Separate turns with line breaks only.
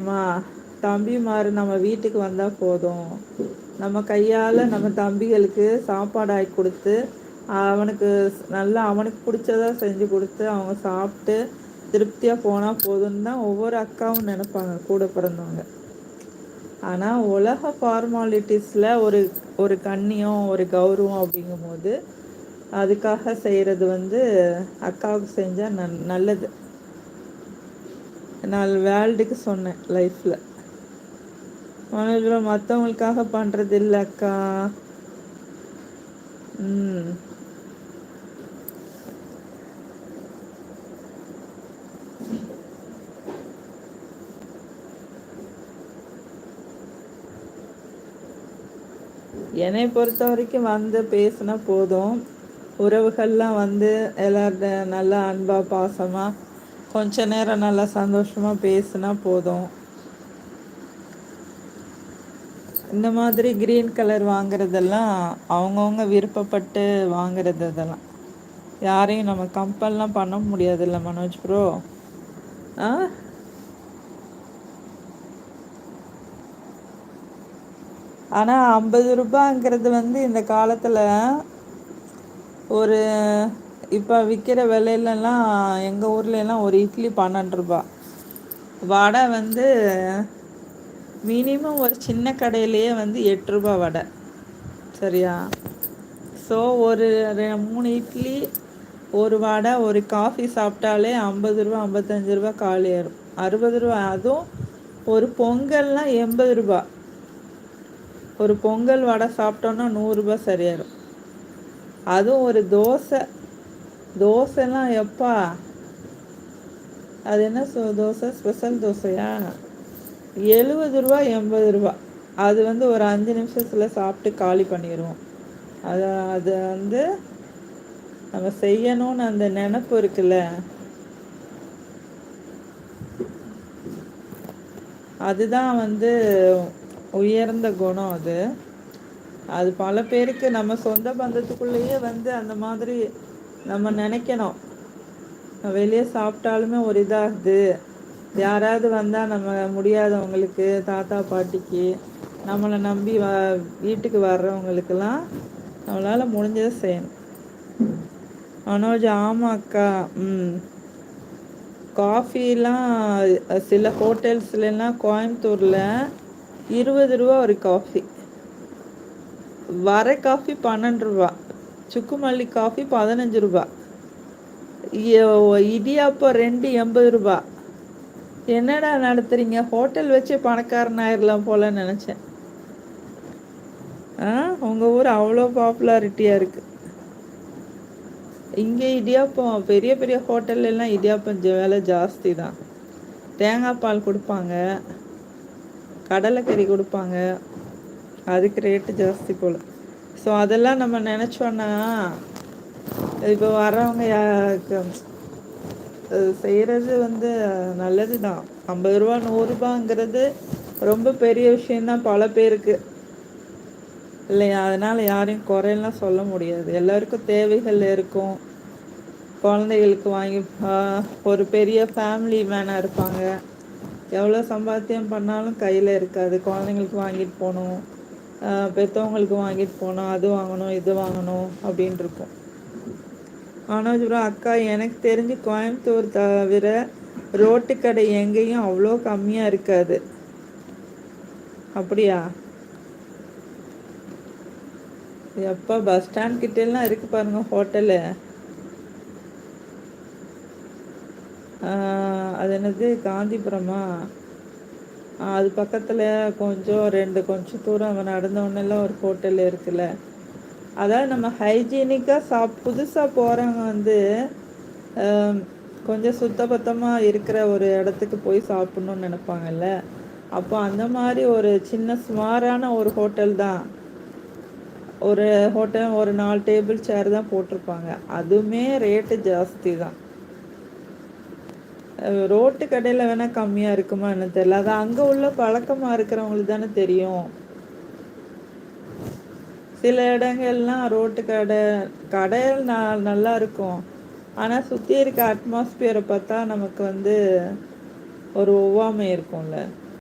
மா தம்பிமாரு நம்ம வீட்டுக்கு வந்தா போது நம்ம கையால நம்ம தம்பிகளுக்கு சாப்பாடு ஆக்கி குடுத்து அவனுக்கு நல்லா அவனுக்கு புடிச்சதா செஞ்சு குடுத்து அவங்க சாப்ட்டு திருப்தியா போனா போதுன்னு தா ஒவ்வொரு அக்காவு நெனப்பாங்க கூட பிறந்தவங்க. ஆனா உலக ஃபார்மாலிட்டிஸ்ல ஒரு கண்ணியோ ஒரு கௌரவோ அப்டிங்கும்போது அதுக்காக செய்றது வந்து அக்காவுக்கு செஞ்சா நல்லது. நா வேல்டுக்கு சொன்னே லைஃப்ல மத்தவங்களுக்காக பண்றது இல்ல அக்கா. ம். என்னைய பொறுத்த வரைக்கு வந்து பேசுனா போது உறவுகள்லா வந்து எல்லார்ட நல்லா அன்பா பாசமா கொஞ்ச நேரோ நல்லா சந்தோஷமா பேசுனா போது. இந்த மாதிரி கிரீன் கலர் வாங்குறதெல்லா அவங்கவுங்க விருப்பப்பட்டு வாங்குறது இதெல்லா யாரையு நம்ம கம்பல்லா பண்ண முடியாதுல்ல மனோஜ் ப்ரோ. ஆ ஆனா ரூ. 50 வந்து இந்த காலத்துல ஒரு இப்ப விக்கிற வெலையிலல்லா எங்க ஊர்லல்லா ஒரு இட்லி ரூ. 12. வட வந்து மினிமம் ஒரு சின்ன கடையிலயே வந்து ரூ. 8 வட. சரியா? ஸோ ஒரு 3 இட்லி ஒரு வட ஒரு காஃபி சாப்ட்டாலே ரூ. 50 ரூ. 55 காலியாயிரு. ரூ. 60 அதுவு ஒரு பொங்கல்னா ரூ. 80. ஒரு பொங்கல் வட சாப்ட்டோனா ரூ. 100 சரியாயிரு. அதுவு ஒரு தோசல்லா எப்பா அது என்ன தோச ஸ்பெஷல் தோசையா ரூ. 70 ரூ. 80. அது வந்து ஒரு 5 நிமிஷத்துல சாப்ட்டு காலி பண்ணிருவோ. அது வந்து நம்ம செய்யணுனு அந்த நெனப்பு இருக்குல்ல அதுதா வந்து உயர்ந்த குணோ அது. அது பல பேருக்கு நம்ம சொந்த பந்தத்துக்குள்ளயே வந்து அந்த மாதிரி நம்ம நெனைக்கணு. வெளிய சாப்ட்டாலுமே ஒரு இதாகுது. யாராவது வந்தா நம்ம முடியாதவங்களுக்கு தாத்தா பாட்டிக்கு நம்மள நம்பி வீட்டுக்கு வர்றவங்களுக்கெல்லா நம்மளால முடிஞ்சத செய்யணு. மனோஜ் ஆமாக்கா. ம். காஃபில்லா சில ஹோட்டல்ஸ்லல்லா கோயம்புத்தூர்ல ரூ. 20 ஒரு காஃபி. வர காஃபி ரூ. 12. சுக்குமல்லி காஃபி ரூ. 15. இடியாப்போ 2 ரூ. 80. என்னடா நடத்துறீங்க ஹோட்டல் வச்சே பணக்காரனா ஆயிரலா போல நெனச்சே. ஆ உங்க ஊர் அவ்ளோ பாப்புலாரிட்டியா இருக்கு. இங்க இடியாப்போ பெரிய பெரிய ஹோட்டல்லல்லா இடியாப்போ வெல ஜாஸ்தி தா. தேங்கா பால் குடுப்பாங்க. கடலக்கறி குடுப்பாங்க. அதுக்கு ரேட்டு ஜாஸ்தி போல. ஸோ அதெல்லா நம்ம நெனச்சோன்னா இப்ப வர்றவங்க செய்றது வந்து நல்லதுதா. ரூ. 50 ரூ. 100ங்கிறது ரொம்ப பெரிய விஷயந்தா பல பேருக்கு. இல்லையா? அதனால யாரையு கொறைலா சொல்ல முடியாது. எல்லாருக்கு தேவைகள் இருக்கு. கொழந்தைகளுக்கு வாங்கி ஒரு பெரிய ஃபேமிலி மேனா இருப்பாங்க. எவ்வளோ சம்பாத்தியம் பண்ணாலு கையில இருக்காது. கொழந்தைங்களுக்கு வாங்கிட்டு போணு. பெத்தவங்களுக்கு வாங்கிட்டு போணு. அது வாங்கணு இது வாங்கணு அப்டின்ருக்கு. மனோஜ் ப்ரோ அக்கா எனக்கு தெரிஞ்சு கோயம்புத்தூர் தவிர ரோட்டு கடை எங்கேயு அவ்ளோ கம்மியா இருக்காது. அப்படியா? எப்பா பஸ் ஸ்டாண்ட் கிட்டேல்லா இருக்கு பாருங்க ஹோட்டலு. அது என்னது காந்திபுரமா? அது பக்கத்துல கொஞ்ச தூரோ நடந்தோனேல்லா ஒரு ஹோட்டல் இருக்குல்ல. அதாவது நம்ம ஹைஜீனிக்கா புதுசா போறவங்க வந்து அ கொஞ்சோ சுத்த பத்தமா இருக்கிற ஒரு எடத்துக்கு போய் சாப்புட்ணுன்னு நெனப்பாங்கல்ல. அப்போ அந்த மாரி ஒரு சின்ன சுமாரான ஒரு ஹோட்டல் தா. ஒரு ஹோட்டல் ஒரு 4 டேபிள் சேர் தா போட்ருப்பாங்க. அதுமே ரேட்டு ஜாஸ்தி தா. ரோட்டு கடையில வேணா கம்மியா இருக்குமா என்ன தெர்ல. அது அங்க உள்ள பழக்கமா இருக்கிறவங்களுக்கு தான தெரியு. சில இடங்கள்லா ரோட்டு கட நல்லா இருக்கு. ஆனா சுத்தி இருக்க அட்மாஸ்பியர பாத்தா நமக்கு வந்து ஒரு ஒவ்வாமை இருக்குல்ல.